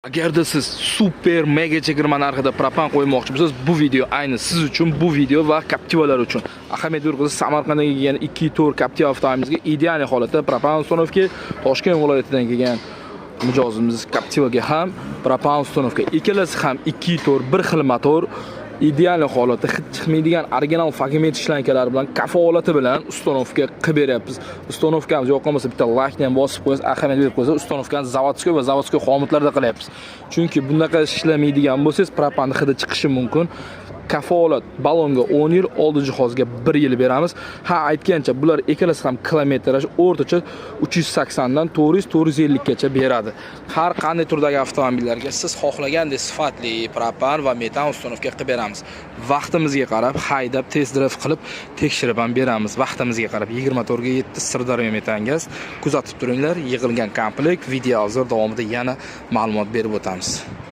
Agarda siz super mega chegirma narxida propan qo'ymoqchi bo'lsangiz, bu video ayni siz uchun, bu video va Captiva'lar uchun. Ahamiyat berib Samarqanddan kelgan 2.4 Captiva avtomobilimizga ideal holatda propan uстановка, Toshkent viloyatidan kelgan mijozimiz Captivaga ham propan uстановка. Ikkalasi ham 2.4 bir xil motor. Ideal holatda hid chiqmaydigan original fragment ishlankalar bilan kafolati bilan uстановка qilib beryapmiz. Uстановkamiz yo'q bo'lmasa bitta laykni ham bosib qo'yasiz, ahamiyat berib qo'yasiz. Uстановkani zavodskiy va zavodskiy xomitlarda qilyapmiz. Chunki bunaqa ishlamaydigan bo'lsangiz, propan hidi chiqishi mumkin. Kafolat balonga 10 yil, oldi jihozga 1 yil beramiz. Ha, aytgancha bular ikkalasi ham kilometraj o'rtacha 380 dan 400-450 gacha beradi. Har qanday turdagi avtomobillarga siz xohlagandek sifatli propan va metan uстановка qilib beramiz. Vaqtimizga qarab, haydab, test drive qilib, tekshirib ham beramiz. Vaqtimizga qarab 24 ga 7 Sirdaryo metan gaz kuzatib turinglar. Yig'ilgan komplekt video obzor davomida yana ma'lumot berib o'tamiz.